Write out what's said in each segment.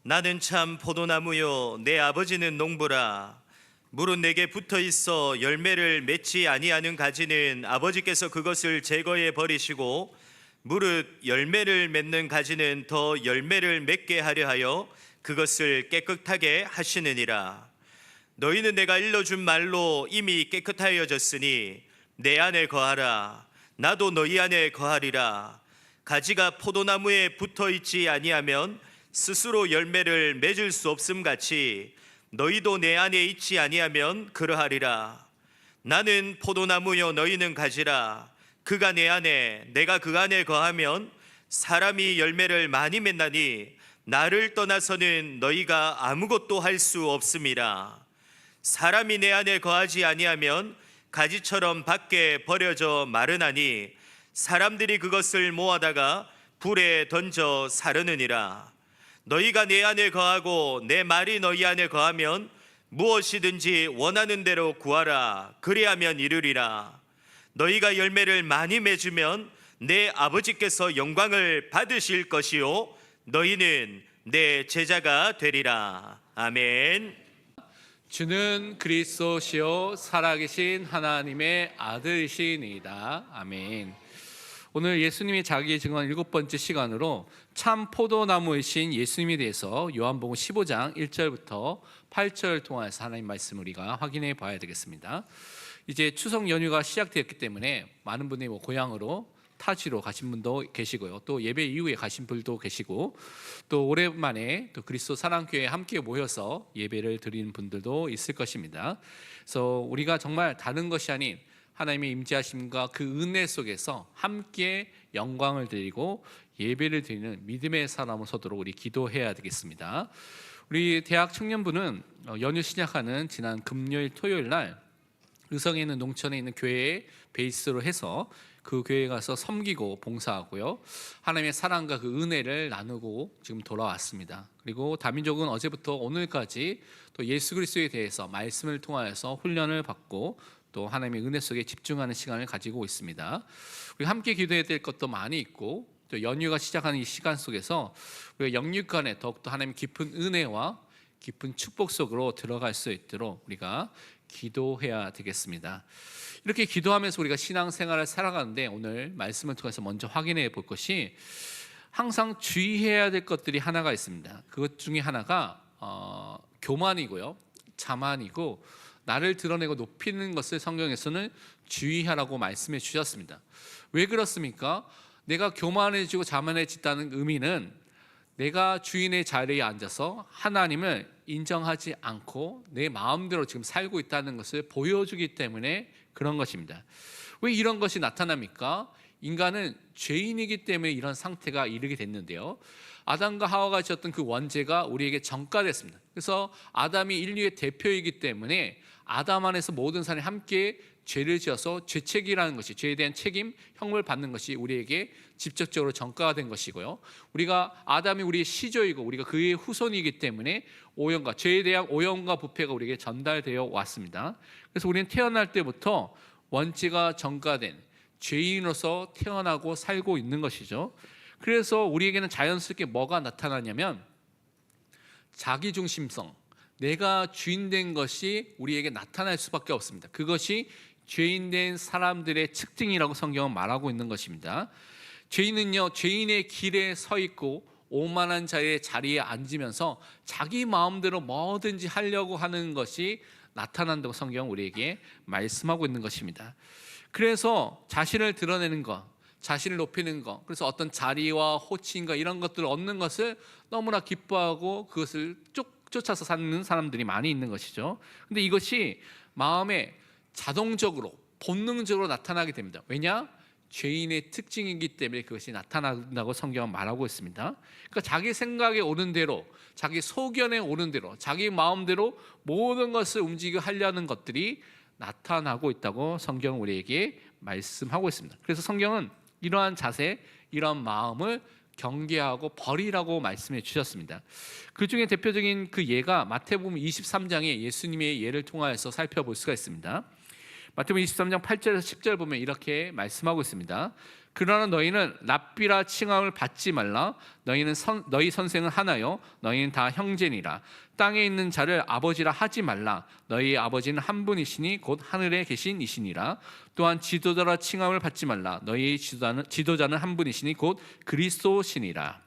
나는 참 포도나무요 내 아버지는 농부라. 물은 내게 붙어 있어 열매를 맺지 아니하는 가지는 아버지께서 그것을 제거해 버리시고, 무릇 열매를 맺는 가지는 더 열매를 맺게 하려 하여 그것을 깨끗하게 하시느니라. 너희는 내가 일러준 말로 이미 깨끗하여졌으니 내 안에 거하라. 나도 너희 안에 거하리라. 가지가 포도나무에 붙어 있지 아니하면 스스로 열매를 맺을 수 없음 같이 너희도 내 안에 있지 아니하면 그러하리라. 나는 포도나무요 너희는 가지라. 그가 내 안에 내가 그 안에 거하면 사람이 열매를 많이 맺나니 나를 떠나서는 너희가 아무것도 할 수 없음이라. 사람이 내 안에 거하지 아니하면 가지처럼 밖에 버려져 마르나니 사람들이 그것을 모아다가 불에 던져 사르느니라. 너희가 내 안에 거하고 내 말이 너희 안에 거하면 무엇이든지 원하는 대로 구하라. 그리하면 이루리라. 너희가 열매를 많이 맺으면 내 아버지께서 영광을 받으실 것이요 너희는 내 제자가 되리라. 아멘. 주는 그리스도시요 살아계신 하나님의 아들이시니이다. 아멘. 오늘 예수님이 자기의 증언 7번째 시간으로 참 포도나무이신 예수님에 대해서 요한복음 15장 1절부터 8절 통해서 하나님 말씀을 우리가 확인해 봐야 되겠습니다. 이제 추석 연휴가 시작되었기 때문에 많은 분이 고향으로 타지로 가신 분도 계시고요, 또 예배 이후에 가신 분도 계시고, 또 오랜만에 또 그리스도 사랑교회에 함께 모여서 예배를 드리는 분들도 있을 것입니다. 그래서 우리가 정말 다른 것이 아닌 하나님의 임재하심과 그 은혜 속에서 함께 영광을 드리고 예배를 드리는 믿음의 사람으로 서도록 우리 기도해야 되겠습니다. 우리 대학 청년부는 연휴 시작하는 지난 금요일 토요일 날 의성에 있는 농촌에 있는 교회에 베이스로 해서 그 교회에 가서 섬기고 봉사하고요, 하나님의 사랑과 그 은혜를 나누고 지금 돌아왔습니다. 그리고 다민족은 어제부터 오늘까지 또 예수 그리스도에 대해서 말씀을 통하여서 훈련을 받고 또 하나님의 은혜 속에 집중하는 시간을 가지고 있습니다. 우리 함께 기도해야 될 것도 많이 있고, 또 연휴가 시작하는 이 시간 속에서 우리가 영육간에 더욱더 하나님 깊은 은혜와 깊은 축복 속으로 들어갈 수 있도록 우리가 기도해야 되겠습니다. 이렇게 기도하면서 우리가 신앙생활을 살아가는데 오늘 말씀을 통해서 먼저 확인해 볼 것이, 항상 주의해야 될 것들이 하나가 있습니다. 그것 중에 하나가 교만이고요, 자만이고, 나를 드러내고 높이는 것을 성경에서는 주의하라고 말씀해 주셨습니다. 왜 그렇습니까? 내가 교만해지고 자만해진다는 의미는 내가 주인의 자리에 앉아서 하나님을 인정하지 않고 내 마음대로 지금 살고 있다는 것을 보여주기 때문에 그런 것입니다. 왜 이런 것이 나타납니까? 인간은 죄인이기 때문에 이런 상태가 이르게 됐는데요, 아담과 하와가 지었던 그 원죄가 우리에게 전가됐습니다. 그래서 아담이 인류의 대표이기 때문에 아담 안에서 모든 사람이 함께 죄를 지어서 죄책이라는 것이, 죄에 대한 책임, 형벌을 받는 것이 우리에게 직접적으로 전가가 된 것이고요, 우리가 아담이 우리의 시조이고 우리가 그의 후손이기 때문에 오염과 죄에 대한 오염과 부패가 우리에게 전달되어 왔습니다. 그래서 우리는 태어날 때부터 원죄가 전가된 죄인으로서 태어나고 살고 있는 것이죠. 그래서 우리에게는 자연스럽게 뭐가 나타나냐면 자기중심성, 내가 주인된 것이 우리에게 나타날 수밖에 없습니다. 그것이 죄인된 사람들의 특징이라고 성경은 말하고 있는 것입니다. 죄인은요, 죄인의 길에 서 있고 오만한 자의 자리에 앉으면서 자기 마음대로 뭐든지 하려고 하는 것이 나타난다고 성경은 우리에게 말씀하고 있는 것입니다. 그래서 자신을 드러내는 것, 자신을 높이는 것, 그래서 어떤 자리와 호칭과 이런 것들을 얻는 것을 너무나 기뻐하고 그것을 쫓아서 사는 사람들이 많이 있는 것이죠. 근데 이것이 마음에 자동적으로 본능적으로 나타나게 됩니다. 왜냐? 죄인의 특징이기 때문에 그것이 나타난다고 성경은 말하고 있습니다. 그러니까 자기 생각에 오는 대로, 자기 소견에 오는 대로, 자기 마음대로 모든 것을 움직이게 하려는 것들이 나타나고 있다고 성경은 우리에게 말씀하고 있습니다. 그래서 성경은 이러한 자세, 이러한 마음을 경계하고 버리라고 말씀해 주셨습니다. 그 중에 대표적인 그 예가 마태복음 23장에 예수님의 예를 통하여서 살펴볼 수가 있습니다. 마태복음 23장 8절에서 10절 보면 이렇게 말씀하고 있습니다. 그러나 너희는 랍비라 칭함을 받지 말라. 너희 선생은 하나요 너희는 다 형제니라. 땅에 있는 자를 아버지라 하지 말라. 너희 아버지는 한 분이시니 곧 하늘에 계신 이시니라. 또한 지도자라 칭함을 받지 말라. 너희 지도자는 한 분이시니 곧 그리스도시니라.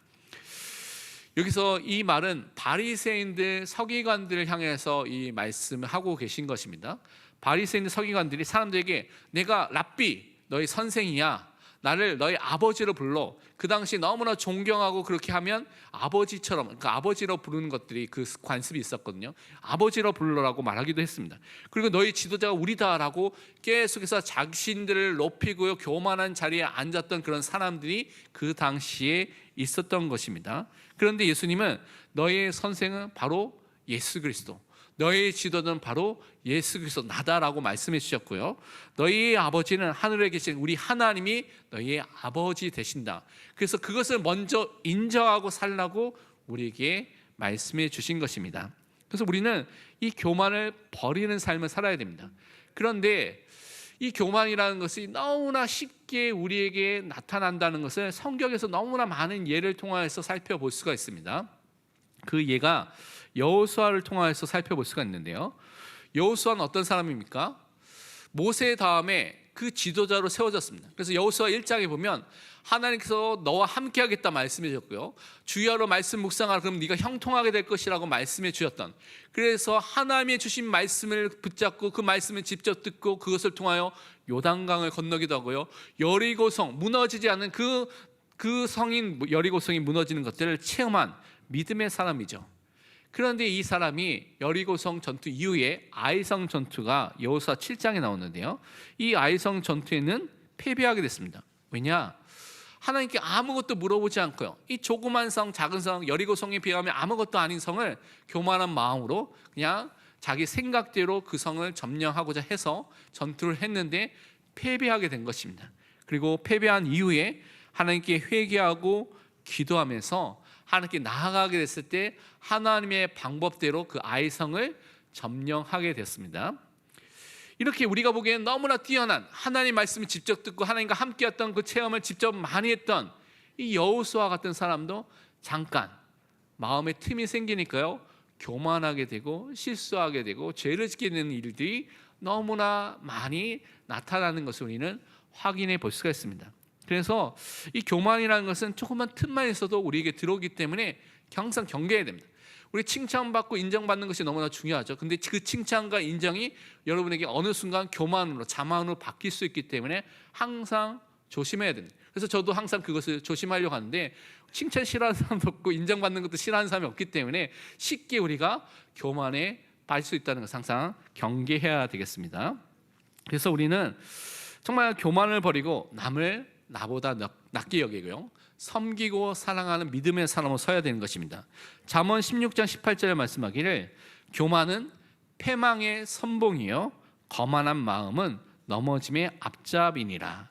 여기서 이 말은 바리새인들 서기관들을 향해서 이 말씀을 하고 계신 것입니다. 바리새인들 서기관들이 사람들에게 내가 랍비 너희 선생이야, 나를 너희 아버지로 불러. 그 당시 너무나 존경하고 그렇게 하면 아버지처럼, 그러니까 아버지로 부르는 것들이 그 관습이 있었거든요. 아버지로 불러라고 말하기도 했습니다. 그리고 너희 지도자가 우리다라고 계속해서 자신들을 높이고요 교만한 자리에 앉았던 그런 사람들이 그 당시에 있었던 것입니다. 그런데 예수님은 너희의 선생은 바로 예수 그리스도, 너희의 지도자는 바로 예수 그리스도 나다라고 말씀해 주셨고요. 너희의 아버지는 하늘에 계신 우리 하나님이 너희의 아버지 되신다. 그래서 그것을 먼저 인정하고 살라고 우리에게 말씀해 주신 것입니다. 그래서 우리는 이 교만을 버리는 삶을 살아야 됩니다. 그런데 이 교만이라는 것이 너무나 쉽게 우리에게 나타난다는 것을 성경에서 너무나 많은 예를 통해서 살펴볼 수가 있습니다. 그 예가 여호수아를 통해서 살펴볼 수가 있는데요. 여호수아는 어떤 사람입니까? 모세 다음에 그 지도자로 세워졌습니다. 그래서 여호수아 1장에 보면 하나님께서 너와 함께 하겠다 말씀해 주셨고요, 주야로 말씀 묵상하라 그럼 네가 형통하게 될 것이라고 말씀해 주셨던, 그래서 하나님의 주신 말씀을 붙잡고 그 말씀을 직접 듣고 그것을 통하여 요단강을 건너기도 하고요, 여리고성 무너지지 않는 그 성인 여리고성이 무너지는 것들을 체험한 믿음의 사람이죠. 그런데 이 사람이 여리고성 전투 이후에 아이성 전투가 여호수아 7장에 나오는데요, 이 아이성 전투에는 패배하게 됐습니다. 왜냐? 하나님께 아무것도 물어보지 않고요, 이 조그만 성, 작은 성, 여리고성에 비하면 아무것도 아닌 성을 교만한 마음으로 그냥 자기 생각대로 그 성을 점령하고자 해서 전투를 했는데 패배하게 된 것입니다. 그리고 패배한 이후에 하나님께 회개하고 기도하면서 하나님께 나아가게 됐을 때 하나님의 방법대로 그 아이성을 점령하게 됐습니다. 이렇게 우리가 보기에는 너무나 뛰어난 하나님 말씀을 직접 듣고 하나님과 함께했던 그 체험을 직접 많이 했던 이 여호수아 같은 사람도 잠깐 마음에 틈이 생기니까요, 교만하게 되고 실수하게 되고 죄를 짓게 되는 일들이 너무나 많이 나타나는 것을 우리는 확인해 볼 수가 있습니다. 그래서 이 교만이라는 것은 조금만 틈만 있어도 우리에게 들어오기 때문에 항상 경계해야 됩니다. 우리 칭찬받고 인정받는 것이 너무나 중요하죠. 근데 그 칭찬과 인정이 여러분에게 어느 순간 교만으로, 자만으로 바뀔 수 있기 때문에 항상 조심해야 됩니다. 그래서 저도 항상 그것을 조심하려고 하는데, 칭찬 싫어하는 사람도 없고 인정받는 것도 싫어하는 사람이 없기 때문에 쉽게 우리가 교만에 빠질 수 있다는 것을 항상 경계해야 되겠습니다. 그래서 우리는 정말 교만을 버리고 남을 나보다 낮게 여기고요, 섬기고 사랑하는 믿음의 사람으로 서야 되는 것입니다. 잠언 16장 18절에 말씀하기를 교만은 패망의 선봉이요 거만한 마음은 넘어짐의 앞잡이니라.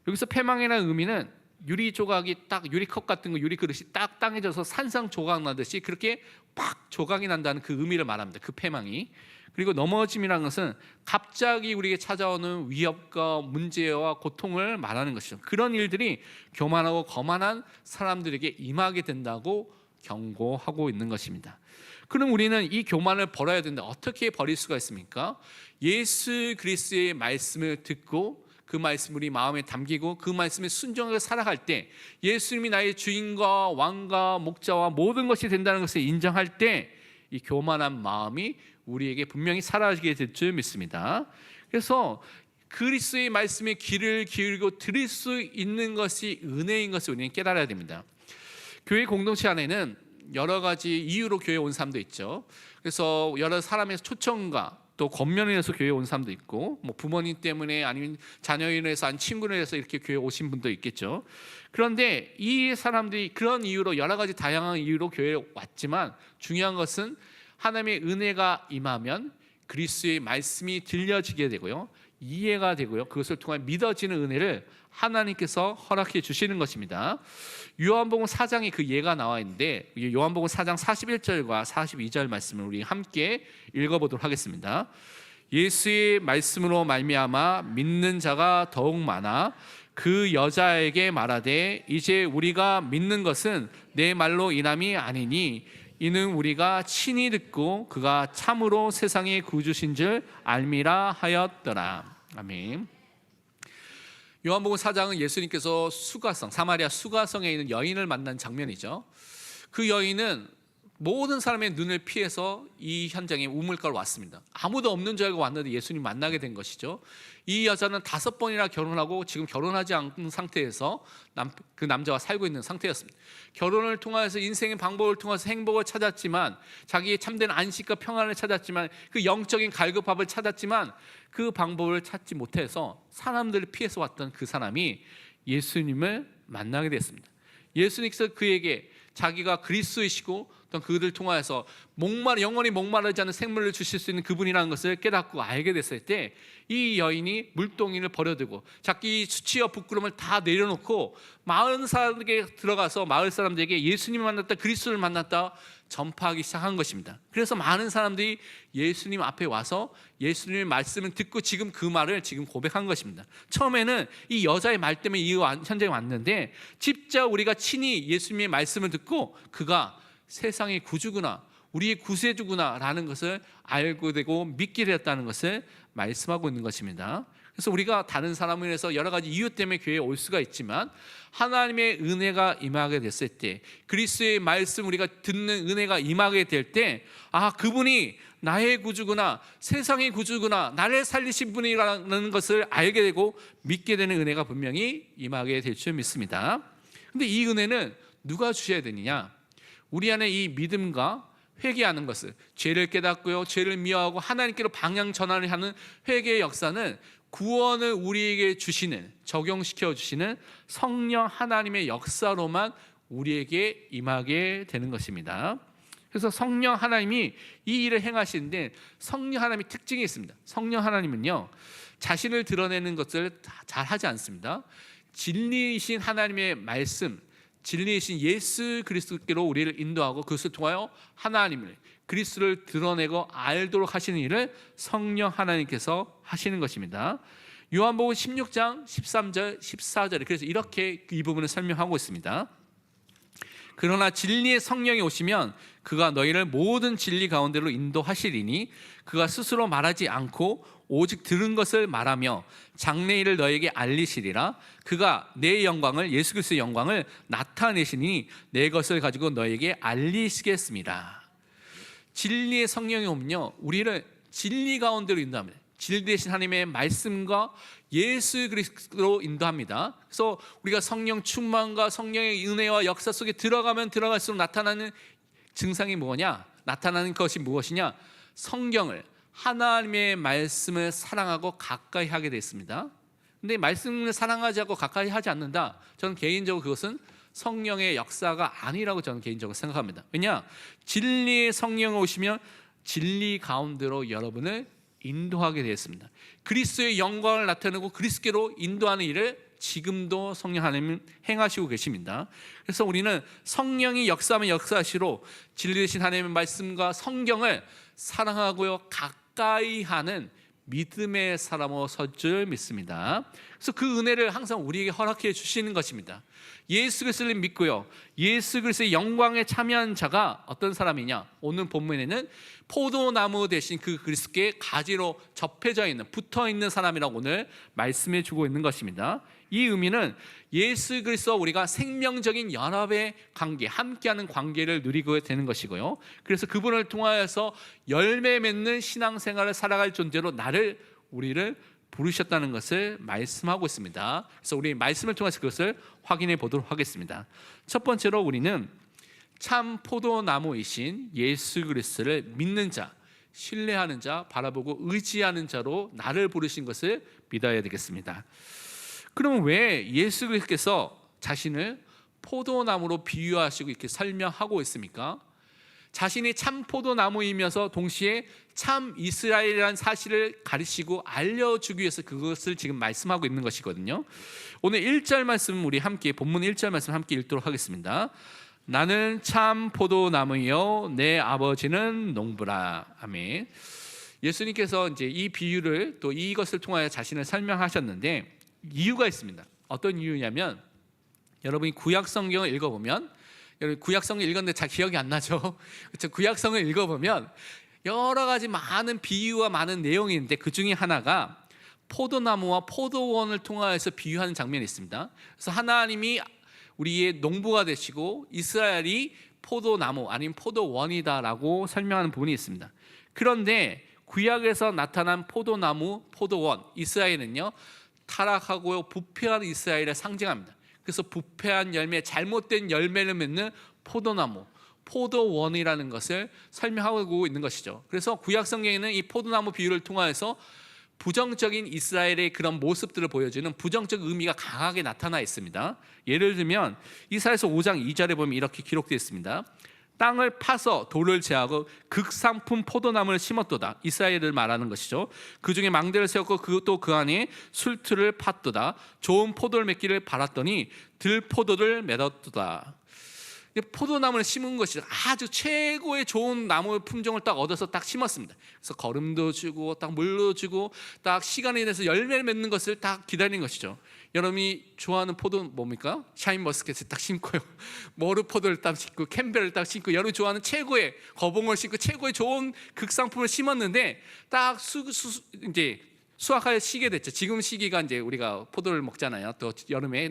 여기서 패망이라는 의미는 유리 조각이 딱, 유리컵 같은 거, 유리 그릇이 딱 땅에 져서 산상 조각 나듯이 그렇게 팍 조각이 난다는 그 의미를 말합니다. 그 패망이. 그리고 넘어짐이라는 것은 갑자기 우리에게 찾아오는 위협과 문제와 고통을 말하는 것이죠. 그런 일들이 교만하고 거만한 사람들에게 임하게 된다고 경고하고 있는 것입니다. 그럼 우리는 이 교만을 버려야 되는데 어떻게 버릴 수가 있습니까? 예수 그리스도의 말씀을 듣고 그 말씀을 우리 마음에 담기고 그 말씀에 순종하게 살아갈 때, 예수님이 나의 주인과 왕과 목자와 모든 것이 된다는 것을 인정할 때 이 교만한 마음이 우리에게 분명히 사라지게 될 줄 믿습니다. 그래서 그리스도의 말씀에 귀를 기울이고 들을 수 있는 것이 은혜인 것을 우리는 깨달아야 됩니다. 교회 공동체 안에는 여러 가지 이유로 교회에 온 사람도 있죠. 그래서 여러 사람의 초청과 또 권면을 해서 교회에 온 사람도 있고, 뭐 부모님 때문에 아니면 자녀로 인해서 아니면 친구로 해서 이렇게 교회에 오신 분도 있겠죠. 그런데 이 사람들이 그런 이유로, 여러 가지 다양한 이유로 교회에 왔지만 중요한 것은 하나님의 은혜가 임하면 그리스도의 말씀이 들려지게 되고요, 이해가 되고요, 그것을 통해 믿어지는 은혜를 하나님께서 허락해 주시는 것입니다. 요한복음 4장에 그 예가 나와 있는데, 요한복음 4장 41절과 42절 말씀을 우리 함께 읽어보도록 하겠습니다. 예수의 말씀으로 말미암아 믿는 자가 더욱 많아 그 여자에게 말하되 이제 우리가 믿는 것은 내 말로 인함이 아니니 이는 우리가 친히 듣고 그가 참으로 세상의 구주신 줄 알미라 하였더라. 아멘. 요한복음 4장은 예수님께서 수가성, 사마리아 수가성에 있는 여인을 만난 장면이죠. 그 여인은 모든 사람의 눈을 피해서 이 현장에 우물가로 왔습니다. 아무도 없는 줄 알고 왔는데 예수님 만나게 된 것이죠. 이 여자는 5번이나 결혼하고 지금 결혼하지 않은 상태에서 그 남자와 살고 있는 상태였습니다. 결혼을 통해서 인생의 방법을 통해서 행복을 찾았지만, 자기의 참된 안식과 평안을 찾았지만, 그 영적인 갈급함을 찾았지만 그 방법을 찾지 못해서 사람들을 피해서 왔던 그 사람이 예수님을 만나게 됐습니다. 예수님께서 그에게 자기가 그리스도이시고 또 그들을 통하여서 영원히 목마르지 않는 생물을 주실 수 있는 그분이라는 것을 깨닫고 알게 됐을 때, 이 여인이 물동이를 버려두고 자기 수치와 부끄러움을 다 내려놓고 마을 사람들에게 들어가서 마을 사람들에게 예수님을 만났다, 그리스도를 만났다 전파하기 시작한 것입니다. 그래서 많은 사람들이 예수님 앞에 와서 예수님의 말씀을 듣고 지금 그 말을 지금 고백한 것입니다. 처음에는 이 여자의 말 때문에 이 현장에 왔는데, 직접 우리가 친히 예수님의 말씀을 듣고 그가 세상의 구주구나, 우리의 구세주구나 라는 것을 알고 되고 믿게 되었다는 것을 말씀하고 있는 것입니다. 그래서 우리가 다른 사람을 위해서 여러 가지 이유 때문에 교회에 올 수가 있지만, 하나님의 은혜가 임하게 됐을 때, 그리스도의 말씀 우리가 듣는 은혜가 임하게 될 때, 아, 그분이 나의 구주구나, 세상의 구주구나, 나를 살리신 분이라는 것을 알게 되고 믿게 되는 은혜가 분명히 임하게 될 줄 믿습니다. 근데 이 은혜는 누가 주셔야 되느냐? 우리 안에 이 믿음과 회개하는 것을, 죄를 깨닫고요, 죄를 미워하고 하나님께로 방향 전환을 하는 회개의 역사는 구원을 우리에게 주시는, 적용시켜 주시는 성령 하나님의 역사로만 우리에게 임하게 되는 것입니다. 그래서 성령 하나님이 이 일을 행하시는데, 성령 하나님의 특징이 있습니다. 성령 하나님은요, 자신을 드러내는 것을 잘 하지 않습니다. 진리이신 하나님의 말씀, 진리이신 예수 그리스도께로 우리를 인도하고 그것을 통하여 하나님을, 그리스도를 드러내고 알도록 하시는 일을 성령 하나님께서 하시는 것입니다. 요한복음 16장 13절 14절에 그래서 이렇게 이 부분을 설명하고 있습니다. 그러나 진리의 성령이 오시면 그가 너희를 모든 진리 가운데로 인도하시리니 그가 스스로 말하지 않고 오직 들은 것을 말하며 장래일을 너에게 알리시리라. 그가 내 영광을, 예수 그리스도의 영광을 나타내시니 내 것을 가지고 너에게 알리시겠습니다. 진리의 성령이 오면요, 우리를 진리 가운데로 인도합니다. 진리 되신 하나님의 말씀과 예수 그리스도로 인도합니다. 그래서 우리가 성령 충만과 성령의 은혜와 역사 속에 들어가면 들어갈수록 나타나는 증상이 뭐냐? 나타나는 것이 무엇이냐? 성경을, 하나님의 말씀을 사랑하고 가까이 하게 됐습니다. 근데 말씀을 사랑하지 않고 가까이 하지 않는다, 저는 개인적으로 그것은 성령의 역사가 아니라고 저는 개인적으로 생각합니다. 왜냐? 진리의 성령이 오시면 진리 가운데로 여러분을 인도하게 되었습니다. 그리스도의 영광을 나타내고 그리스도께로 인도하는 일을 지금도 성령 하나님은 행하시고 계십니다. 그래서 우리는 성령이 역사하면 역사하시로 진리 되신 하나님의 말씀과 성경을 사랑하고요, 가까이 하는 믿음의 사람으로 설 줄 믿습니다. 그래서 그 은혜를 항상 우리에게 허락해 주시는 것입니다. 예수 그리스도를 믿고요, 예수 그리스도의 영광에 참여한 자가 어떤 사람이냐? 오늘 본문에는 포도나무 대신 그 그리스도께 가지로 접해져 있는, 붙어 있는 사람이라고 오늘 말씀해 주고 있는 것입니다. 이 의미는 예수 그리스도와 우리가 생명적인 연합의 관계, 함께하는 관계를 누리고 되는 것이고요, 그래서 그분을 통하여서 열매 맺는 신앙생활을 살아갈 존재로 우리를 부르셨다는 것을 말씀하고 있습니다. 그래서 우리 말씀을 통해서 그것을 확인해 보도록 하겠습니다. 첫 번째로 우리는 참 포도나무이신 예수 그리스도를 믿는 자, 신뢰하는 자, 바라보고 의지하는 자로 나를 부르신 것을 믿어야 되겠습니다. 그러면 왜 예수 그리스도께서 자신을 포도나무로 비유하시고 이렇게 설명하고 있습니까? 자신이 참 포도나무이면서 동시에 참 이스라엘이라는 사실을 가르치고 알려주기 위해서 그것을 지금 말씀하고 있는 것이거든요. 오늘 1절 말씀 우리 함께, 본문 1절 말씀 함께 읽도록 하겠습니다. 나는 참 포도나무요 내 아버지는 농부라. 아멘. 예수님께서 이제 이 비유를 또 이것을 통하여 자신을 설명하셨는데 이유가 있습니다. 어떤 이유냐면 여러분이 구약 성경을 읽어보면, 여러분 구약 성경 읽었는데 잘 기억이 안 나죠? 그렇죠? 구약 성경을 읽어보면 여러 가지 많은 비유와 많은 내용이 있는데 그 중에 하나가 포도나무와 포도원을 통하여서 비유하는 장면이 있습니다. 그래서 하나님이 우리의 농부가 되시고 이스라엘이 포도나무 아니면 포도원이다라고 설명하는 부분이 있습니다. 그런데 구약에서 나타난 포도나무, 포도원, 이스라엘은요 타락하고 부패한 이스라엘을 상징합니다. 그래서 부패한 열매, 잘못된 열매를 맺는 포도나무, 포도원이라는 것을 설명하고 있는 것이죠. 그래서 구약 성경에는 이 포도나무 비유를 통하여서 부정적인 이스라엘의 그런 모습들을 보여주는 부정적 의미가 강하게 나타나 있습니다. 예를 들면 이사야서 5장 2절에 보면 이렇게 기록되어 있습니다. 땅을 파서 돌을 제하고 극상품 포도나무를 심었도다. 이스라엘을 말하는 것이죠. 그 중에 망대를 세웠고 그것도 그 안에 술틀을 팠도다. 좋은 포도를 맺기를 바랐더니 들포도를 맺었도다. 포도나무를 심은 것이 아주 최고의 좋은 나무 품종을 딱 얻어서 딱 심었습니다. 그래서 거름도 주고 딱 물도 주고 딱 시간이 돼서 열매를 맺는 것을 딱 기다리는 것이죠. 여러분이 좋아하는 포도 뭡니까? 샤인머스켓을 딱 심고요, 머루포도를 딱 심고 캠벨을 딱 심고 여러분이 좋아하는 최고의 거봉을 심고 최고의 좋은 극상품을 심었는데 딱 이제 수확할 시기가 됐죠. 지금 시기가 이제 우리가 포도를 먹잖아요. 또 여름에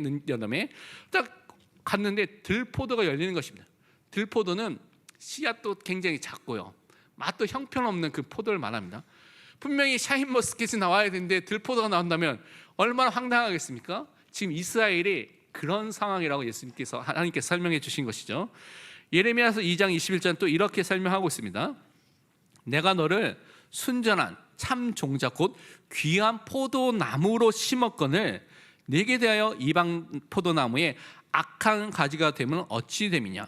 딱 갔는데 들포도가 열리는 것입니다. 들포도는 씨앗도 굉장히 작고요, 맛도 형편없는 그 포도를 말합니다. 분명히 샤인머스켓이 나와야 되는데 들포도가 나온다면 얼마나 황당하겠습니까? 지금 이스라엘이 그런 상황이라고 하나님께서 설명해 주신 것이죠. 예레미야서 2장 21절 또 이렇게 설명하고 있습니다. 내가 너를 순전한 참 종자 곧 귀한 포도나무로 심었거늘 네게 대하여 이방 포도나무에 악한 가지가 되면 어찌 됨이냐.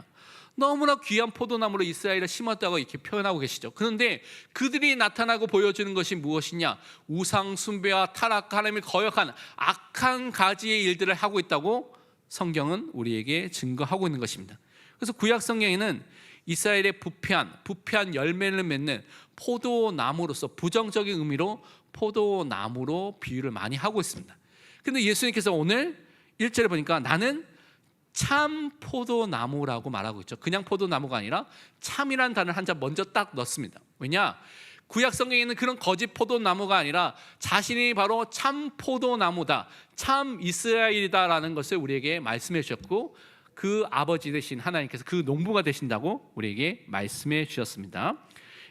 너무나 귀한 포도나무로 이스라엘을 심었다고 이렇게 표현하고 계시죠. 그런데 그들이 나타나고 보여주는 것이 무엇이냐? 우상 숭배와 타락, 하나님을 거역하는 악한 가지의 일들을 하고 있다고 성경은 우리에게 증거하고 있는 것입니다. 그래서 구약 성경에는 이스라엘의 부패한 열매를 맺는 포도나무로서 부정적인 의미로 포도나무로 비유를 많이 하고 있습니다. 그런데 예수님께서 오늘 1절에 보니까 나는 참 포도나무라고 말하고 있죠. 그냥 포도나무가 아니라 참이라는 단어를 한 자 먼저 딱 넣습니다. 왜냐? 구약 성경에 있는 그런 거짓 포도나무가 아니라 자신이 바로 참 포도나무다, 참 이스라엘이다라는 것을 우리에게 말씀해 주셨고 그 아버지 되신 하나님께서 그 농부가 되신다고 우리에게 말씀해 주셨습니다.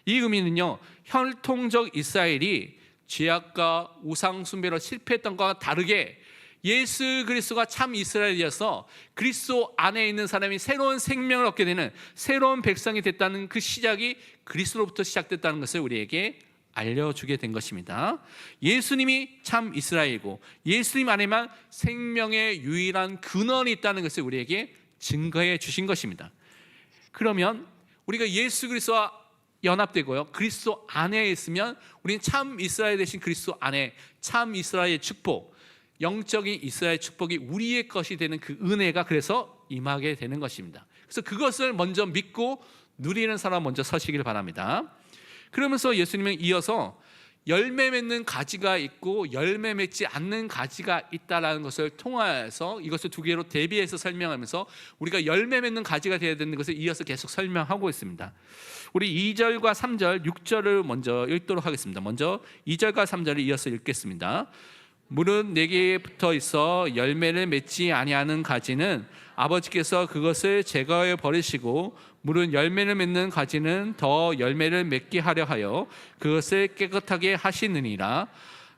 이 의미는요, 혈통적 이스라엘이 죄악과 우상 숭배로 실패했던 것과 다르게 예수 그리스도가 참 이스라엘이어서 그리스도 안에 있는 사람이 새로운 생명을 얻게 되는 새로운 백성이 됐다는 그 시작이 그리스도로부터 시작됐다는 것을 우리에게 알려주게 된 것입니다. 예수님이 참 이스라엘이고 예수님 안에만 생명의 유일한 근원이 있다는 것을 우리에게 증거해 주신 것입니다. 그러면 우리가 예수 그리스도와 연합되고요, 그리스도 안에 있으면 우리는 참 이스라엘 되신 그리스도 안에 참 이스라엘의 축복, 영적인 이스라엘 축복이 우리의 것이 되는 그 은혜가 그래서 임하게 되는 것입니다. 그래서 그것을 먼저 믿고 누리는 사람 먼저 서시길 바랍니다. 그러면서 예수님은 이어서 열매 맺는 가지가 있고 열매 맺지 않는 가지가 있다라는 것을 통하여서 이것을 두 개로 대비해서 설명하면서 우리가 열매 맺는 가지가 되어야 되는 것을 이어서 계속 설명하고 있습니다. 우리 2절과 3절, 6절을 먼저 읽도록 하겠습니다. 먼저 2절과 3절을 이어서 읽겠습니다. 물은 내게 붙어 있어 열매를 맺지 아니하는 가지는 아버지께서 그것을 제거해 버리시고 물은 열매를 맺는 가지는 더 열매를 맺게 하려 하여 그것을 깨끗하게 하시느니라.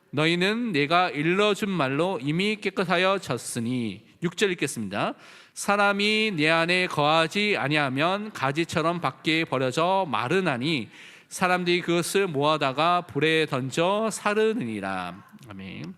너희는 내가 일러준 말로 이미 깨끗하여 졌으니. 6절 읽겠습니다. 사람이 내 안에 거하지 아니하면 가지처럼 밖에 버려져 마르나니 사람들이 그것을 모아다가 불에 던져 사르느니라. 아멘.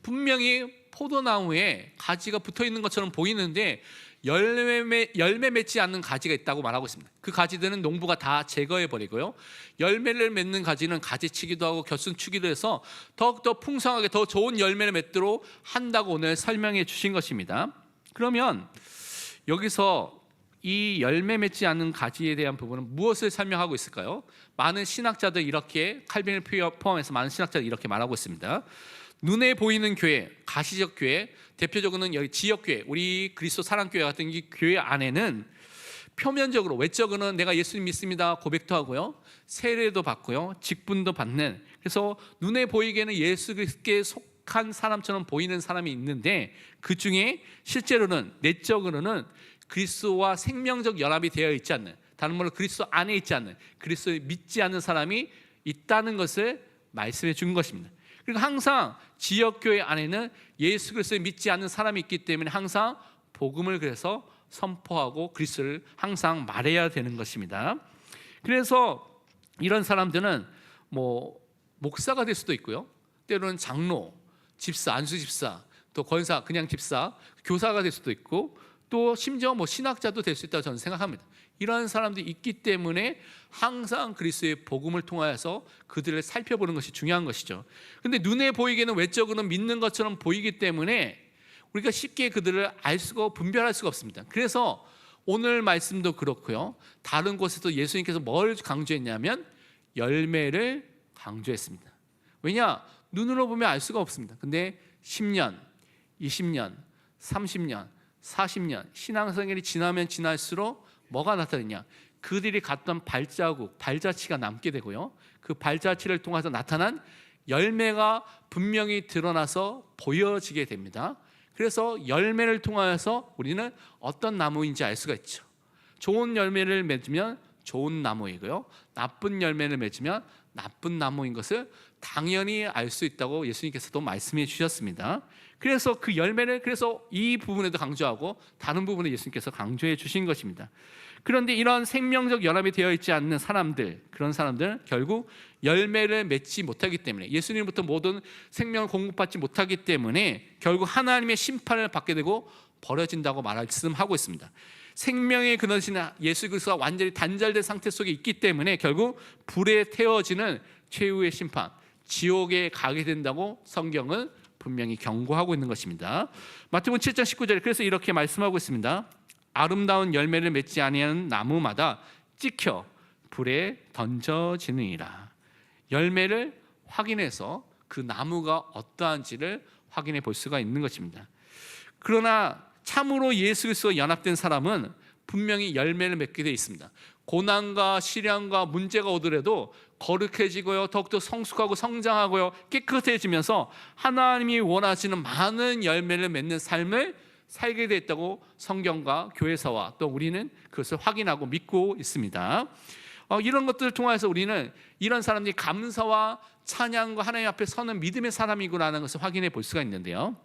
분명히 포도나무에 가지가 붙어 있는 것처럼 보이는데 열매 맺지 않는 가지가 있다고 말하고 있습니다. 그 가지들은 농부가 다 제거해 버리고요, 열매를 맺는 가지는 가지치기도 하고 겨순추기도 해서 더욱더 풍성하게 더 좋은 열매를 맺도록 한다고 오늘 설명해 주신 것입니다. 그러면 여기서 이 열매 맺지 않는 가지에 대한 부분은 무엇을 설명하고 있을까요? 많은 신학자들 이렇게 칼빈을 포함해서 많은 신학자들이 이렇게 말하고 있습니다. 눈에 보이는 교회, 가시적 교회, 대표적으로는 여기 지역 교회, 우리 그리스도 사랑교회 같은 이 교회 안에는 표면적으로 외적으로는 내가 예수님 믿습니다 고백도 하고요, 세례도 받고요, 직분도 받는, 그래서 눈에 보이기에는 예수 그리스도께 속한 사람처럼 보이는 사람이 있는데 그 중에 실제로는 내적으로는 그리스도와 생명적 연합이 되어 있지 않는, 다른 말로 그리스도 안에 있지 않는, 그리스도를 믿지 않는 사람이 있다는 것을 말씀해 준 것입니다. 그리고 항상 지역교회 안에는 예수 그리스도를 믿지 않는 사람이 있기 때문에 항상 복음을 그래서 선포하고 그리스도를 항상 말해야 되는 것입니다. 그래서 이런 사람들은 목사가 될 수도 있고요, 때로는 장로, 집사, 안수 집사, 또 권사, 그냥 집사, 교사가 될 수도 있고, 또 심지어 신학자도 될 수 있다고 저는 생각합니다. 이런 사람들이 있기 때문에 항상 그리스도의 복음을 통하여서 그들을 살펴보는 것이 중요한 것이죠. 그런데 눈에 보이기에는 외적으로는 믿는 것처럼 보이기 때문에 우리가 쉽게 그들을 알 수가, 분별할 수가 없습니다. 그래서 오늘 말씀도 그렇고요, 다른 곳에서 예수님께서 뭘 강조했냐면 열매를 강조했습니다. 왜냐? 눈으로 보면 알 수가 없습니다. 근데 10년, 20년, 30년, 40년 신앙생활이 지나면 지날수록 뭐가 나타나냐? 그들이 갔던 발자국, 발자취가 남게 되고요, 그 발자취를 통해서 나타난 열매가 분명히 드러나서 보여지게 됩니다. 그래서 열매를 통하여서 우리는 어떤 나무인지 알 수가 있죠. 좋은 열매를 맺으면 좋은 나무이고요, 나쁜 열매를 맺으면 나쁜 나무인 것을 당연히 알 수 있다고 예수님께서도 말씀해 주셨습니다. 그래서 그 열매를, 그래서 이 부분에도 강조하고 다른 부분에 예수님께서 강조해 주신 것입니다. 그런데 이런 생명적 연합이 되어 있지 않는 사람들, 그런 사람들은 결국 열매를 맺지 못하기 때문에, 예수님부터 모든 생명을 공급받지 못하기 때문에 결국 하나님의 심판을 받게 되고 버려진다고 말씀하고 있습니다. 생명의 근원이신 예수 그리스도가 완전히 단절된 상태 속에 있기 때문에 결국 불에 태워지는 최후의 심판, 지옥에 가게 된다고 성경은 분명히 경고하고 있는 것입니다. 마태복음 7장 19절에 그래서 이렇게 말씀하고 있습니다. 아름다운 열매를 맺지 아니하는 나무마다 찍혀 불에 던져지느니라. 열매를 확인해서 그 나무가 어떠한지를 확인해 볼 수가 있는 것입니다. 그러나 참으로 예수 그리스도와 연합된 사람은 분명히 열매를 맺게 되어 있습니다. 고난과 시련과 문제가 오더라도 거룩해지고요, 더욱더 성숙하고 성장하고요, 깨끗해지면서 하나님이 원하시는 많은 열매를 맺는 삶을 살게 되었다고 성경과 교회사와 또 우리는 그것을 확인하고 믿고 있습니다. 이런 것들을 통해서 우리는 이런 사람들이 감사와 찬양과 하나님 앞에 서는 믿음의 사람이구나라는 것을 확인해 볼 수가 있는데요,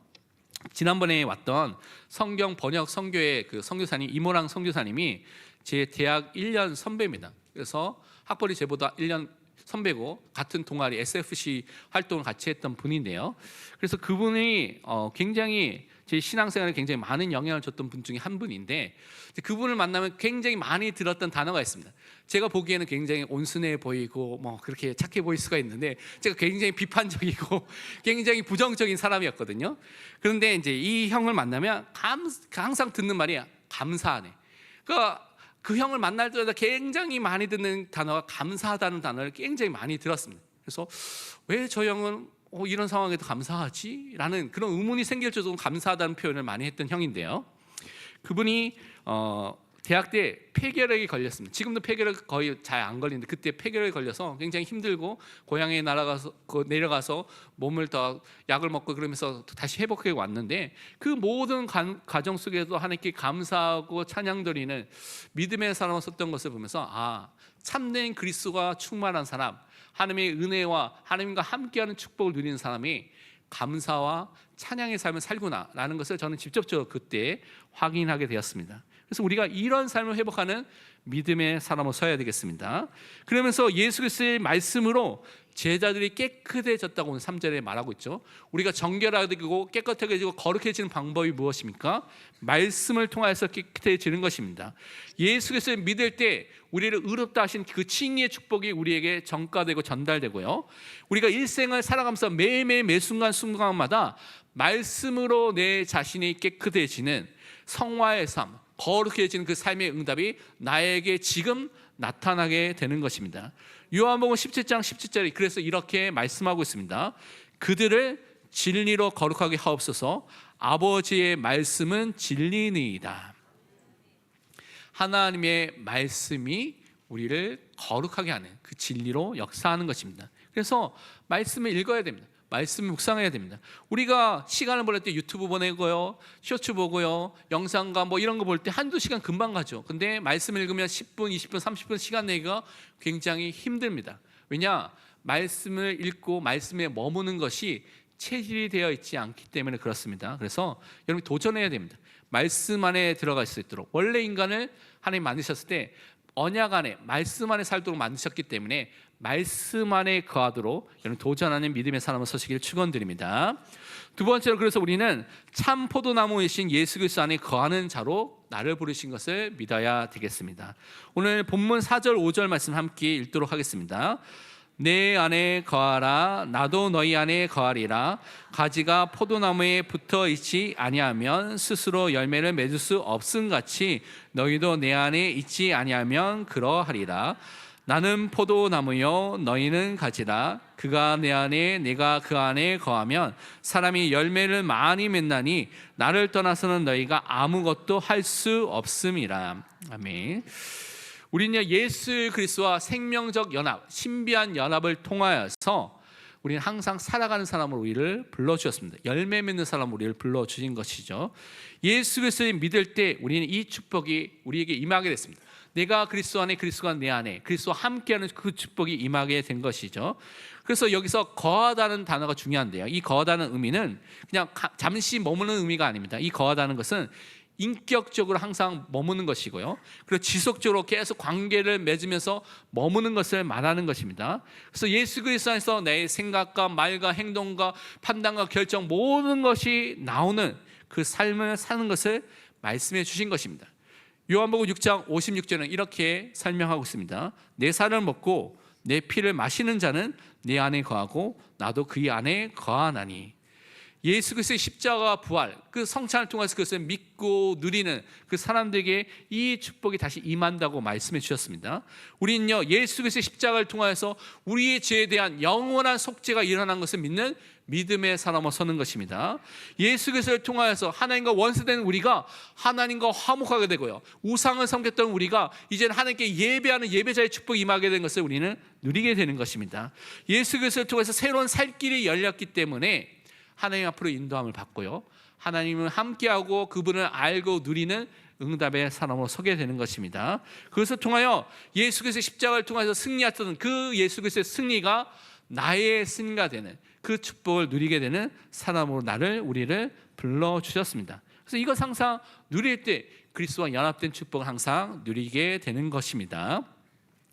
지난번에 왔던 성경 번역 선교의 그 선교사님 이모랑 선교사님이 제 대학 1년 선배입니다. 그래서 학벌이 제보다 1년 선배고 같은 동아리 SFC 활동을 같이 했던 분인데요. 그래서 그분이 굉장히 제 신앙생활에 굉장히 많은 영향을 줬던 분 중에 한 분인데, 그분을 만나면 굉장히 많이 들었던 단어가 있습니다. 제가 보기에는 굉장히 온순해 보이고 그렇게 착해 보일 수가 있는데 제가 굉장히 비판적이고 굉장히 부정적인 사람이었거든요. 그런데 이제 이 형을 만나면 항상 듣는 말이 감사하네. 그 형을 만날 때마다 굉장히 많이 듣는 단어가 감사하다는 단어를 굉장히 많이 들었습니다. 그래서 왜 저 형은 이런 상황에도 감사하지? 라는 그런 의문이 생길 정도로 감사하다는 표현을 많이 했던 형인데요, 그분이 대학 때 폐결핵이 걸렸습니다. 지금도 폐결핵 거의 잘 안 걸리는데 그때 폐결핵이 걸려서 굉장히 힘들고 고향에 내려가서 몸을 더 약을 먹고 그러면서 다시 회복해 왔는데, 그 모든 과정 속에도 하나님께 감사하고 찬양드리는 믿음의 사람을 썼던 것을 보면서 참된 그리스도가 충만한 사람, 하나님의 은혜와 하나님과 함께하는 축복을 누리는 사람이 감사와 찬양의 삶을 살구나라는 것을 저는 직접적으로 그때 확인하게 되었습니다. 그래서 우리가 이런 삶을 회복하는 믿음의 사람으로 서야 되겠습니다. 그러면서 예수 그리스도의 말씀으로 제자들이 깨끗해졌다고 오늘 3절에 말하고 있죠. 우리가 정결하고 깨끗해지고 거룩해지는 방법이 무엇입니까? 말씀을 통해서 깨끗해지는 것입니다. 예수 그리스도를 믿을 때 우리를 의롭다 하신 그 칭의의 축복이 우리에게 전가되고 전달되고요, 우리가 일생을 살아가면서 매일매일 매 순간마다 말씀으로 내 자신이 깨끗해지는 성화의 삶, 거룩해지는 그 삶의 응답이 나에게 지금 나타나게 되는 것입니다. 요한복음 17장 17절에 그래서 이렇게 말씀하고 있습니다. 그들을 진리로 거룩하게 하옵소서. 아버지의 말씀은 진리니이다. 하나님의 말씀이 우리를 거룩하게 하는 그 진리로 역사하는 것입니다. 그래서 말씀을 읽어야 됩니다. 말씀을 묵상해야 됩니다. 우리가 시간을 보낼 때 유튜브 보내고요, 쇼츠 보고요, 영상과 뭐 이런 거 볼 때 한두 시간 금방 가죠. 근데 말씀을 읽으면 10분, 20분, 30분 시간 내기가 굉장히 힘듭니다. 왜냐? 말씀을 읽고 말씀에 머무는 것이 체질이 되어 있지 않기 때문에 그렇습니다. 그래서 여러분이 도전해야 됩니다. 말씀 안에 들어갈 수 있도록. 원래 인간을 하나님 만드셨을 때 언약 안에 말씀 안에 살도록 만드셨기 때문에 말씀 안에 거하도록 여러분 도전하는 믿음의 사람을 서시기를 축원드립니다. 두 번째로 그래서 우리는 참 포도나무이신 예수 그리스도 안에 거하는 자로 나를 부르신 것을 믿어야 되겠습니다. 오늘 본문 4절 5절 말씀 함께 읽도록 하겠습니다. 내 안에 거하라 나도 너희 안에 거하리라. 가지가 포도나무에 붙어 있지 아니하면 스스로 열매를 맺을 수 없음같이 너희도 내 안에 있지 아니하면 그러하리라. 나는 포도나무요 너희는 가지라. 그가 내 안에 내가 그 안에 거하면 사람이 열매를 많이 맺나니 나를 떠나서는 너희가 아무것도 할 수 없음이라. 아멘. 우리는 예수 그리스도와 생명적 연합, 신비한 연합을 통하여서 우리는 항상 살아가는 사람으로 우리를 불러주셨습니다. 열매 맺는 사람으로 우리를 불러주신 것이죠. 예수 그리스도를 믿을 때 우리는 이 축복이 우리에게 임하게 됐습니다. 내가 그리스도 안에, 그리스도가 내 안에, 그리스도와 함께하는 그 축복이 임하게 된 것이죠. 그래서 여기서 거하다는 단어가 중요한데요. 이 거하다는 의미는 그냥 잠시 머무는 의미가 아닙니다. 이 거하다는 것은 인격적으로 항상 머무는 것이고요. 그리고 지속적으로 계속 관계를 맺으면서 머무는 것을 말하는 것입니다. 그래서 예수 그리스도 안에서 내 생각과 말과 행동과 판단과 결정 모든 것이 나오는 그 삶을 사는 것을 말씀해 주신 것입니다. 요한복음 6장 56절은 이렇게 설명하고 있습니다. 내 살을 먹고 내 피를 마시는 자는 내 안에 거하고 나도 그의 안에 거하나니. 예수 그리스도의 십자가 부활, 그 성찬을 통해서 그것을 믿고 누리는 그 사람들에게 이 축복이 다시 임한다고 말씀해 주셨습니다. 우리는요 예수 그리스도의 십자가를 통해서 우리의 죄에 대한 영원한 속죄가 일어난 것을 믿는 믿음의 사람으로 서는 것입니다. 예수 그리스도를 통하여서 하나님과 원수된 우리가 하나님과 화목하게 되고요, 우상을 섬겼던 우리가 이제는 하나님께 예배하는 예배자의 축복이 임하게 된 것을 우리는 누리게 되는 것입니다. 예수 그리스도를 통해서 새로운 살 길이 열렸기 때문에 하나님 앞으로 인도함을 받고요, 하나님을 함께하고 그분을 알고 누리는 응답의 사람으로 서게 되는 것입니다. 그것을 통하여 예수 그리스도의 십자가를 통해서 승리했던 그 예수 그리스도의 승리가 나의 승리가 되는 그 축복을 누리게 되는 사람으로 우리를 불러주셨습니다. 그래서 이것 항상 누릴 때 그리스도와 연합된 축복을 항상 누리게 되는 것입니다.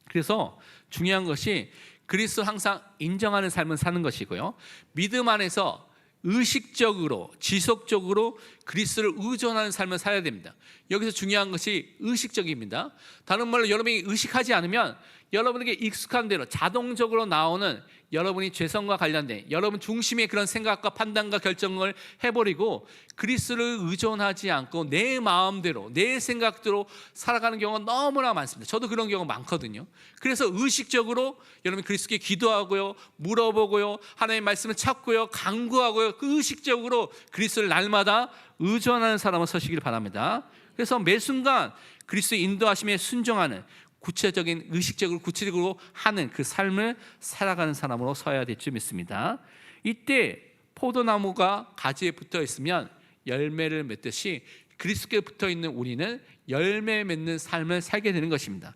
그래서 중요한 것이 그리스도를 항상 인정하는 삶을 사는 것이고요, 믿음 안에서 의식적으로 지속적으로 그리스도를 의존하는 삶을 살아야 됩니다. 여기서 중요한 것이 의식적입니다. 다른 말로 여러분이 의식하지 않으면 여러분에게 익숙한 대로 자동적으로 나오는 여러분이 죄성과 관련된 여러분 중심의 그런 생각과 판단과 결정을 해버리고 그리스도를 의존하지 않고 내 마음대로 내 생각대로 살아가는 경우가 너무나 많습니다. 저도 그런 경우가 많거든요. 그래서 의식적으로 여러분이 그리스도께 기도하고요, 물어보고요, 하나님의 말씀을 찾고요, 간구하고요, 그 의식적으로 그리스도를 날마다 의존하는 사람을 서시길 바랍니다. 그래서 매 순간 그리스도의 인도하심에 순종하는 구체적인 의식적으로 구체적으로 하는 그 삶을 살아가는 사람으로 서야 될 줄 믿습니다. 이때 포도나무가 가지에 붙어 있으면 열매를 맺듯이 그리스도께 붙어 있는 우리는 열매 맺는 삶을 살게 되는 것입니다.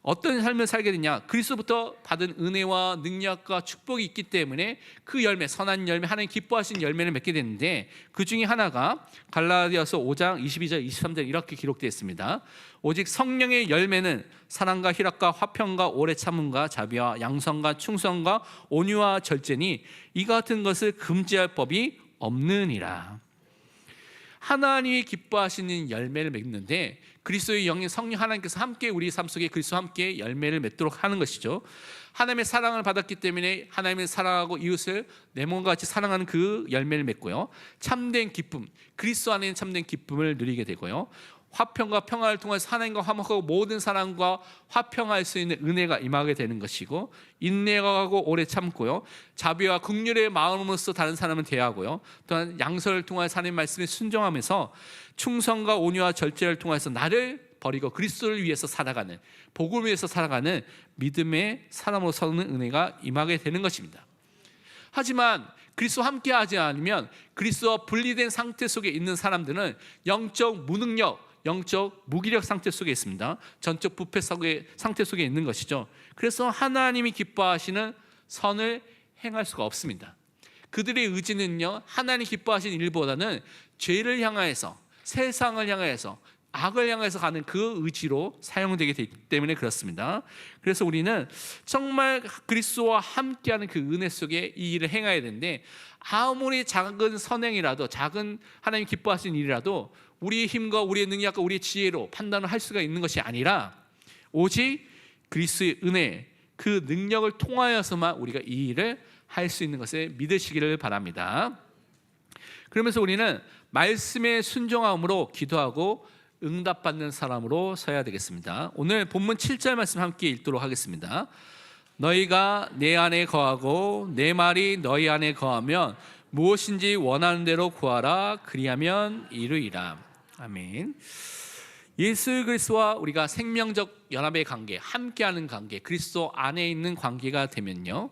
어떤 삶을 살게 되냐? 그리스도부터 받은 은혜와 능력과 축복이 있기 때문에 그 열매, 선한 열매, 하나님 기뻐하시는 열매를 맺게 되는데 그 중에 하나가 갈라디아서 5장 22절 23절 이렇게 기록되어 있습니다. 오직 성령의 열매는 사랑과 희락과 화평과 오래 참음과 자비와 양선과 충성과 온유와 절제니 이 같은 것을 금지할 법이 없느니라. 하나님이 기뻐하시는 열매를 맺는데 그리스도의 영의 성령 하나님께서 함께 우리 삶 속에 그리스도와 함께 열매를 맺도록 하는 것이죠. 하나님의 사랑을 받았기 때문에 하나님을 사랑하고 이웃을 내 몸과 같이 사랑하는 그 열매를 맺고요, 참된 기쁨, 그리스도 안에 있는 참된 기쁨을 누리게 되고요, 화평과 평화를 통해서 하나님과 화목하고 모든 사람과 화평할 수 있는 은혜가 임하게 되는 것이고, 인내하고 오래 참고요, 자비와 긍휼의 마음으로써 다른 사람을 대하고요, 또한 양설을 통하여 하나님 말씀에 순종하면서 충성과 온유와 절제를 통해서 나를 버리고 그리스도를 위해서 살아가는, 복을 위해서 살아가는 믿음의 사람으로서는 은혜가 임하게 되는 것입니다. 하지만 그리스도와 함께하지 않으면, 그리스도와 분리된 상태 속에 있는 사람들은 영적 무능력, 영적 무기력 상태 속에 있습니다. 전적 부패 상태 속에 있는 것이죠. 그래서 하나님이 기뻐하시는 선을 행할 수가 없습니다. 그들의 의지는요, 하나님 기뻐하시는 일보다는 죄를 향하여서, 세상을 향하여서, 악을 향해서 가는 그 의지로 사용되게 되기 때문에 그렇습니다. 그래서 우리는 정말 그리스도와 함께하는 그 은혜 속에 이 일을 행해야 되는데, 아무리 작은 선행이라도, 작은 하나님 기뻐하시는 일이라도 우리의 힘과 우리의 능력과 우리의 지혜로 판단을 할 수가 있는 것이 아니라, 오직 그리스도의 은혜, 그 능력을 통하여서만 우리가 이 일을 할 수 있는 것을 믿으시기를 바랍니다. 그러면서 우리는 말씀에 순종함으로 기도하고 응답받는 사람으로 서야 되겠습니다. 오늘 본문 7절 말씀 함께 읽도록 하겠습니다. 너희가 내 안에 거하고 내 말이 너희 안에 거하면 무엇인지 원하는 대로 구하라, 그리하면 이루리라. 아멘. 예수 그리스도와 우리가 생명적 연합의 관계, 함께하는 관계, 그리스도 안에 있는 관계가 되면요,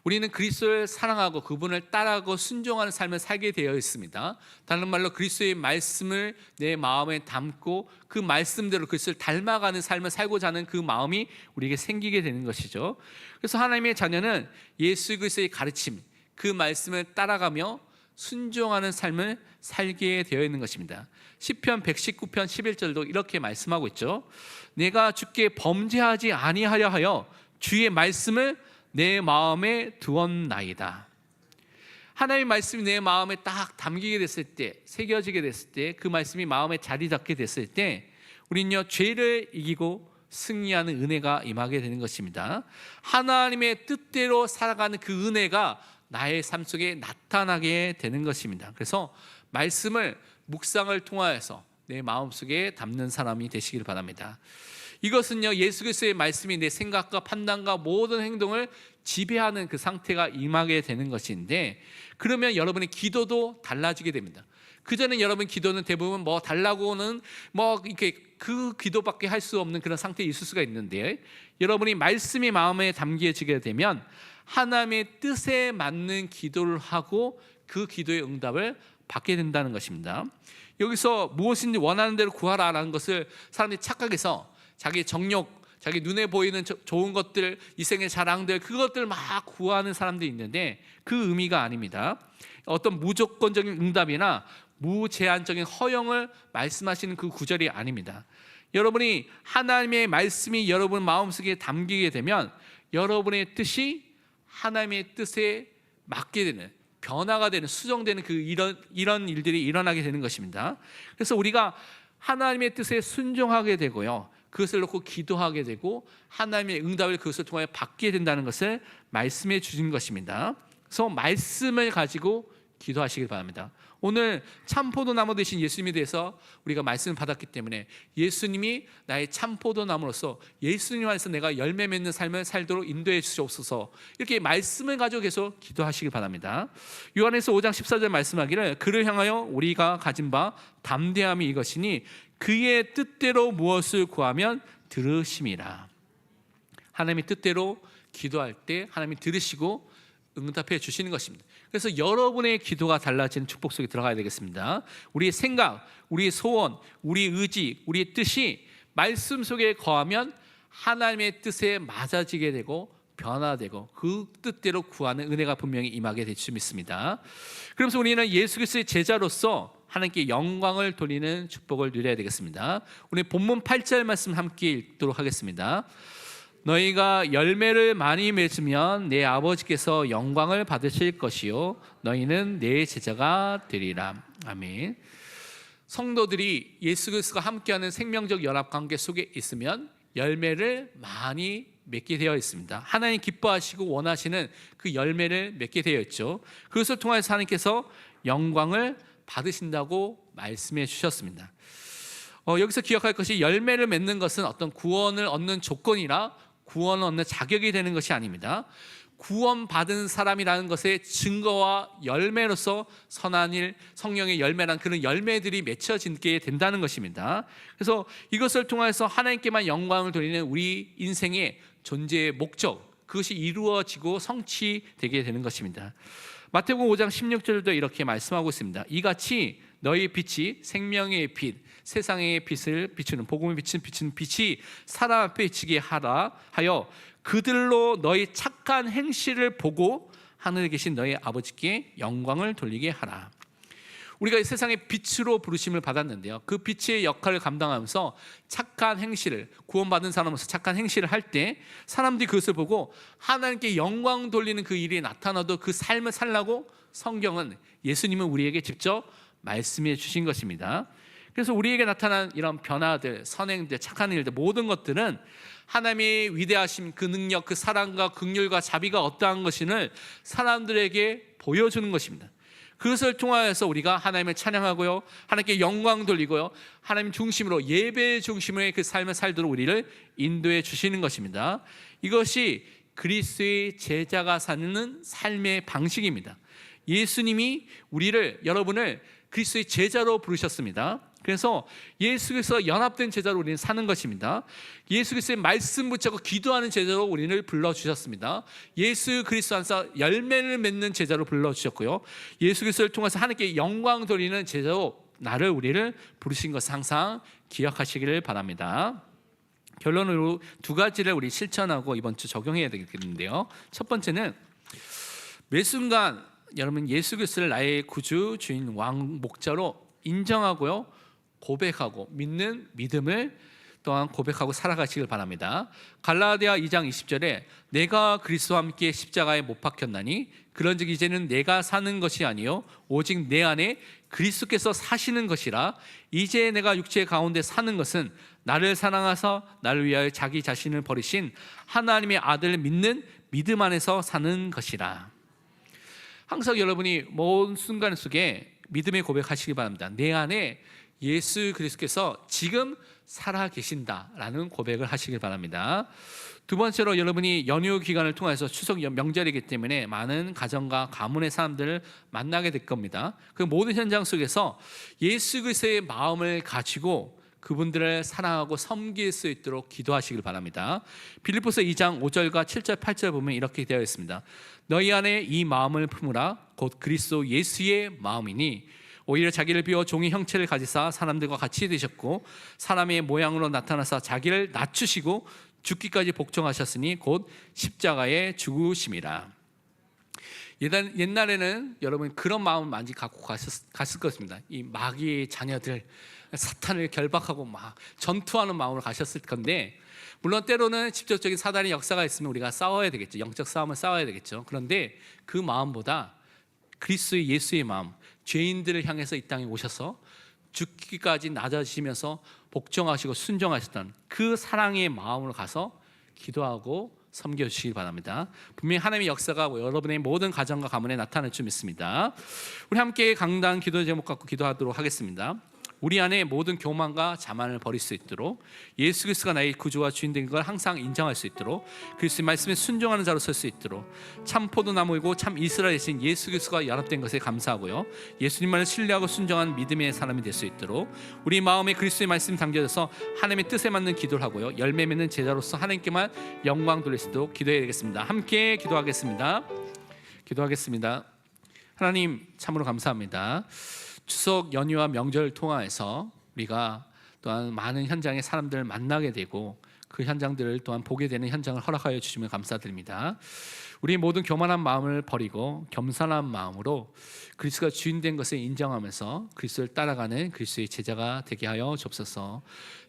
우리는 그리스도를 사랑하고 그분을 따라하고 순종하는 삶을 살게 되어 있습니다. 다른 말로 그리스도의 말씀을 내 마음에 담고 그 말씀대로 그리스도를 닮아가는 삶을 살고자 하는 그 마음이 우리에게 생기게 되는 것이죠. 그래서 하나님의 자녀는 예수 그리스도의 가르침, 그 말씀을 따라가며 순종하는 삶을 살게 되어 있는 것입니다. 시편 119편 11절도 이렇게 말씀하고 있죠. 내가 주께 범죄하지 아니하려 하여 주의 말씀을 내 마음에 두었나이다. 하나님의 말씀이 내 마음에 딱 담기게 됐을 때, 새겨지게 됐을 때, 그 말씀이 마음에 자리 잡게 됐을 때, 우리는요, 죄를 이기고 승리하는 은혜가 임하게 되는 것입니다. 하나님의 뜻대로 살아가는 그 은혜가 나의 삶 속에 나타나게 되는 것입니다. 그래서 말씀을 묵상을 통하여서 내 마음속에 담는 사람이 되시길 바랍니다. 이것은요, 예수 그리스도의 말씀이 내 생각과 판단과 모든 행동을 지배하는 그 상태가 임하게 되는 것인데, 그러면 여러분의 기도도 달라지게 됩니다. 그전에 여러분 기도는 대부분 뭐 달라고는 뭐 이렇게 그 기도밖에 할 수 없는 그런 상태에 있을 수가 있는데, 여러분이 말씀이 마음에 담겨지게 되면 하나님의 뜻에 맞는 기도를 하고 그 기도의 응답을 받게 된다는 것입니다. 여기서 무엇인지 원하는 대로 구하라라는 것을 사람들이 착각해서 자기 정욕, 자기 눈에 보이는 좋은 것들, 이생의 자랑들, 그것들 막 구하는 사람들이 있는데 그 의미가 아닙니다. 어떤 무조건적인 응답이나 무제한적인 허용을 말씀하시는 그 구절이 아닙니다. 여러분이 하나님의 말씀이 여러분 마음속에 담기게 되면 여러분의 뜻이 하나님의 뜻에 맞게 되는, 변화가 되는, 수정되는 이런 일들이 일어나게 되는 것입니다. 그래서 우리가 하나님의 뜻에 순종하게 되고요, 그것을 놓고 기도하게 되고 하나님의 응답을 그것을 통하여 받게 된다는 것을 말씀해 주신 것입니다. 그래서 말씀을 가지고 기도하시길 바랍니다. 오늘 참포도나무 되신 예수님에 대해서 우리가 말씀을 받았기 때문에 예수님이 나의 참포도나무로서 예수님 안에서 내가 열매 맺는 삶을 살도록 인도해 주시옵소서, 이렇게 말씀을 가지고 계속 기도하시길 바랍니다. 요한에서 5장 14절 말씀하기를 그를 향하여 우리가 가진 바 담대함이 이것이니 그의 뜻대로 무엇을 구하면 들으심이라. 하나님의 뜻대로 기도할 때 하나님이 들으시고 응답해 주시는 것입니다. 그래서 여러분의 기도가 달라지는 축복 속에 들어가야 되겠습니다. 우리의 생각, 우리의 소원, 우리의 의지, 우리의 뜻이 말씀 속에 거하면 하나님의 뜻에 맞아지게 되고 변화되고 그 뜻대로 구하는 은혜가 분명히 임하게 될 줄 믿습니다. 그러면서 우리는 예수 그리스도의 제자로서 하나님께 영광을 돌리는 축복을 누려야 되겠습니다. 우리 본문 8절 말씀 함께 읽도록 하겠습니다. 너희가 열매를 많이 맺으면 내 아버지께서 영광을 받으실 것이요 너희는 내 제자가 되리라. 아멘. 성도들이 예수 그리스도와 함께하는 생명적 연합 관계 속에 있으면 열매를 많이 맺게 되어 있습니다. 하나님 기뻐하시고 원하시는 그 열매를 맺게 되어 있죠. 그것을 통해서 하나님께서 영광을 받으신다고 말씀해 주셨습니다. 여기서 기억할 것이 열매를 맺는 것은 어떤 구원을 얻는 조건이나 구원을 얻는 자격이 되는 것이 아닙니다. 구원받은 사람이라는 것의 증거와 열매로서 선한 일, 성령의 열매란 그런 열매들이 맺혀지게 된다는 것입니다. 그래서 이것을 통해서 하나님께만 영광을 돌리는 우리 인생의 존재의 목적, 그것이 이루어지고 성취되게 되는 것입니다. 마태복음 5장 16절도 이렇게 말씀하고 있습니다. 이같이 너희 빛이 생명의 빛, 세상의 빛을 비추는, 복음을 비추는 빛이 사람 앞에 비치게 하라 하여 그들로 너희 착한 행실을 보고 하늘에 계신 너희 아버지께 영광을 돌리게 하라. 우리가 이 세상의 빛으로 부르심을 받았는데요, 그 빛의 역할을 감당하면서 착한 행실을, 구원받은 사람으로서 착한 행실을 할 때 사람들이 그것을 보고 하나님께 영광 돌리는 그 일이 나타나도 그 삶을 살라고 성경은, 예수님은 우리에게 직접 말씀해 주신 것입니다. 그래서 우리에게 나타난 이런 변화들, 선행들, 착한 일들, 모든 것들은 하나님의 위대하심, 그 능력, 그 사랑과 긍휼과 자비가 어떠한 것인을 사람들에게 보여주는 것입니다. 그것을 통하여서 우리가 하나님을 찬양하고요, 하나님께 영광 돌리고요, 하나님 중심으로, 예배 중심으로의 그 삶을 살도록 우리를 인도해 주시는 것입니다. 이것이 그리스도의 제자가 사는 삶의 방식입니다. 예수님이 여러분을 그리스도의 제자로 부르셨습니다. 그래서 예수께서 연합된 제자로 우리는 사는 것입니다. 예수 그리스도의 말씀 붙잡고 기도하는 제자로 우리를 불러주셨습니다. 예수 그리스도 안에서 열매를 맺는 제자로 불러주셨고요, 예수 그리스도를 통해서 하나님께 영광 돌리는 제자로 우리를 부르신 것을 항상 기억하시기를 바랍니다. 결론으로 두 가지를 우리 실천하고 이번 주 적용해야 되겠는데요, 첫 번째는 매 순간 여러분 예수 그리스도를 나의 구주, 주인, 왕, 목자로 인정하고요, 고백하고 믿는 믿음을 또한 고백하고 살아가시길 바랍니다. 갈라디아 2장 20절에 내가 그리스도와 함께 십자가에 못 박혔나니 그런즉 이제는 내가 사는 것이 아니요 오직 내 안에 그리스도께서 사시는 것이라. 이제 내가 육체 가운데 사는 것은 나를 사랑하사 나를 위하여 자기 자신을 버리신 하나님의 아들을 믿는 믿음 안에서 사는 것이라. 항상 여러분이 모든 순간 속에 믿음의 고백하시기 바랍니다. 내 안에 예수 그리스도께서 지금 살아 계신다라는 고백을 하시길 바랍니다. 두 번째로, 여러분이 연휴 기간을 통해서 추석 명절이기 때문에 많은 가정과 가문의 사람들을 만나게 될 겁니다. 그 모든 현장 속에서 예수 그리스도의 마음을 가지고 그분들을 사랑하고 섬길 수 있도록 기도하시길 바랍니다. 빌립보서 2장 5절과 7절 8절 보면 이렇게 되어 있습니다. 너희 안에 이 마음을 품으라. 곧 그리스도 예수의 마음이니 오히려 자기를 비워 종의 형체를 가지사 사람들과 같이 되셨고 사람의 모양으로 나타나사 자기를 낮추시고 죽기까지 복종하셨으니 곧 십자가에 죽으심이라. 옛날에는 여러분 그런 마음을 많이 갖고 갔을 것입니다. 이 마귀의 자녀들, 사탄을 결박하고 막 전투하는 마음으로 가셨을 건데, 물론 때로는 직접적인 사단의 역사가 있으면 우리가 싸워야 되겠죠. 영적 싸움을 싸워야 되겠죠. 그런데 그 마음보다 그리스도의 예수의 마음, 죄인들을 향해서 이 땅에 오셔서 죽기까지 낮아지시면서 복종하시고 순종하셨던 그 사랑의 마음으로 가서 기도하고 섬겨주시기 바랍니다. 분명히 하나님의 역사가 여러분의 모든 가정과 가문에 나타날 줄 믿습니다. 우리 함께 강단 기도 제목 갖고 기도하도록 하겠습니다. 우리 안에 모든 교만과 자만을 버릴 수 있도록, 예수 그리스도가 나의 구주와 주인 된 걸 항상 인정할 수 있도록, 그리스도의 말씀에 순종하는 자로 설 수 있도록, 참 포도나무이고 참 이스라엘이신 예수 그리스도가 연합된 것에 감사하고요, 예수님만을 신뢰하고 순종한 믿음의 사람이 될 수 있도록 우리 마음에 그리스도의 말씀이 담겨져서 하나님의 뜻에 맞는 기도를 하고요, 열매 맺는 제자로서 하나님께만 영광 돌릴 수 있도록 기도해야 되겠습니다. 함께 기도하겠습니다. 하나님 참으로 감사합니다. 추석 연휴와 명절을 통하여서 우리가 또한 많은 현장의 사람들을 만나게 되고 그 현장들을 또한 보게 되는 현장을 허락하여 주시면 감사드립니다. 우리 모든 교만한 마음을 버리고 겸손한 마음으로 그리스도가 주인된 것을 인정하면서 그리스도를 따라가는 그리스도의 제자가 되게 하여 주옵소서.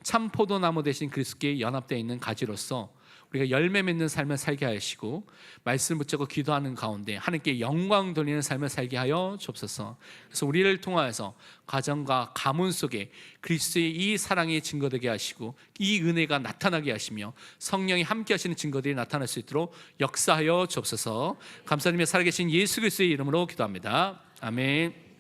참 포도나무 대신 그리스도께 연합되어 있는 가지로서 우리가 열매 맺는 삶을 살게 하시고 말씀 붙잡고 기도하는 가운데 하나님께 영광 돌리는 삶을 살게 하여 주옵소서. 그래서 우리를 통하여서 가정과 가문 속에 그리스도의 이 사랑이 증거되게 하시고 이 은혜가 나타나게 하시며 성령이 함께 하시는 증거들이 나타날 수 있도록 역사하여 주옵소서. 감사드리며 살아계신 예수 그리스도의 이름으로 기도합니다. 아멘.